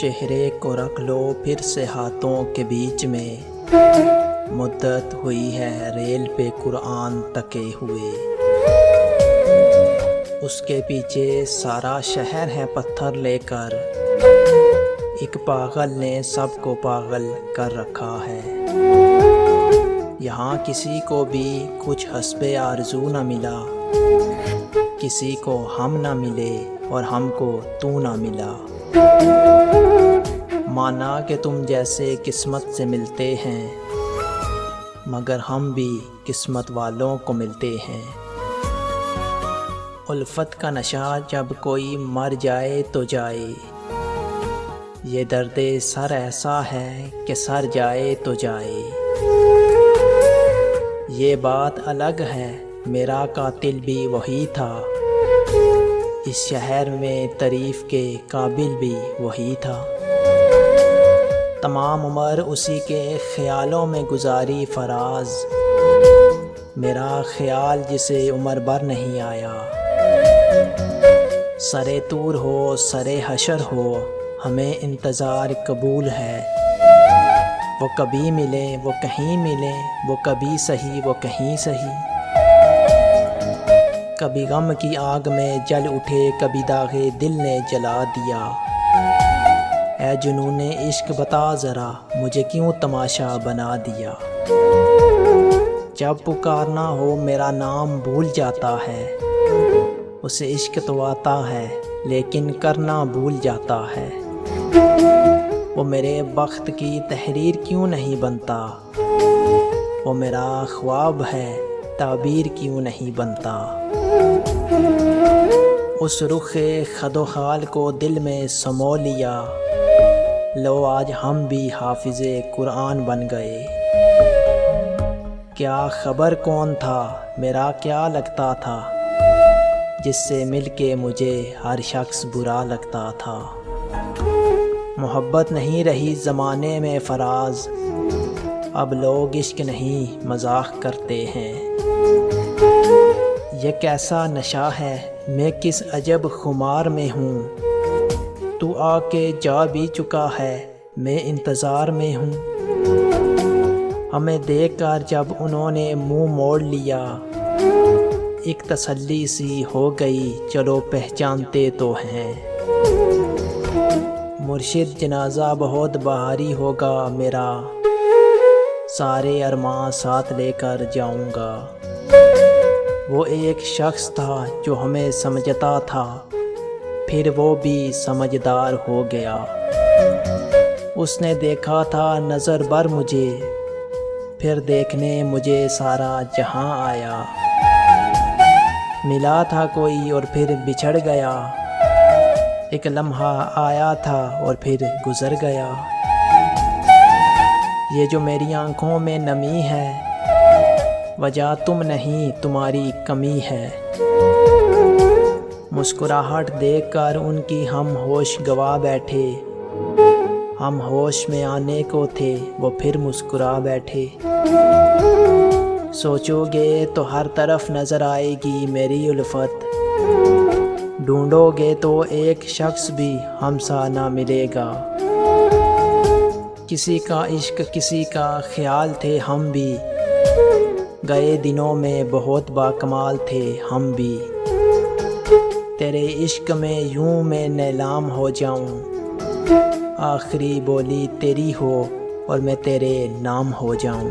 चेहरे को रख लो फिर से हाथों के बीच में, मुद्दत हुई है रेल पे कुरान तके हुए। उसके पीछे सारा शहर है पत्थर लेकर, एक पागल ने सबको पागल कर रखा है। यहाँ किसी को भी कुछ हस्बे आरज़ू न मिला, किसी को हम न मिले और हमको तू न मिला। माना कि तुम जैसे किस्मत से मिलते हैं, मगर हम भी किस्मत वालों को मिलते हैं। उल्फत का नशा जब कोई मर जाए तो जाए, ये दर्दे सर ऐसा है कि सर जाए तो जाए। ये बात अलग है मेरा कातिल भी वही था, इस शहर में तारीफ़ के काबिल भी वही था। तमाम उम्र उसी के ख़यालों में गुजारी फराज, मेरा ख़याल जिसे उम्र भर नहीं आया। सरे तूर हो सरे हशर हो हमें इंतज़ार कबूल है, वो कभी मिले वो कहीं मिले, वो कभी सही वो कहीं सही। कभी गम की आग में जल उठे, कभी दागे दिल ने जला दिया। ऐ जुनूने इश्क बता ज़रा मुझे क्यों तमाशा बना दिया। जब पुकारना हो मेरा नाम भूल जाता है, उसे इश्क तो आता है लेकिन करना भूल जाता है। वो मेरे बख्त की तहरीर क्यों नहीं बनता, वो मेरा ख्वाब है ताबीर क्यों नहीं बनता। उस रुखे खदो खाल को दिल में समो लिया, लो आज हम भी हाफिज़े कुरान बन गए। क्या खबर कौन था मेरा क्या लगता था, जिससे मिलके मुझे हर शख्स बुरा लगता था। मोहब्बत नहीं रही ज़माने में फराज, अब लोग इश्क नहीं मजाक करते हैं। ये कैसा नशा है मैं किस अजब खुमार में हूँ, तू आके जा भी चुका है मैं इंतज़ार में हूँ। हमें देखकर जब उन्होंने मुंह मोड़ लिया, एक तसल्ली सी हो गई चलो पहचानते तो हैं। मुर्शिद जनाजा बहुत भारी होगा मेरा, सारे अरमान साथ लेकर जाऊंगा। वो एक शख्स था जो हमें समझता था, फिर वो भी समझदार हो गया। उसने देखा था नज़र भर मुझे, फिर देखने मुझे सारा जहां आया। मिला था कोई और फिर बिछड़ गया, एक लम्हा आया था और फिर गुज़र गया। ये जो मेरी आँखों में नमी है, वजह तुम नहीं तुम्हारी कमी है। मुस्कुराहट देखकर उनकी हम होश गवा बैठे, हम होश में आने को थे वो फिर मुस्कुरा बैठे। सोचोगे तो हर तरफ नज़र आएगी मेरी उल्फत, ढूंढोगे तो एक शख्स भी हमसा ना मिलेगा। किसी का इश्क किसी का ख्याल थे हम भी, गए दिनों में बहुत बाकमाल थे हम भी। तेरे इश्क में यूं मैं नीलाम हो जाऊं, आखिरी बोली तेरी हो और मैं तेरे नाम हो जाऊं।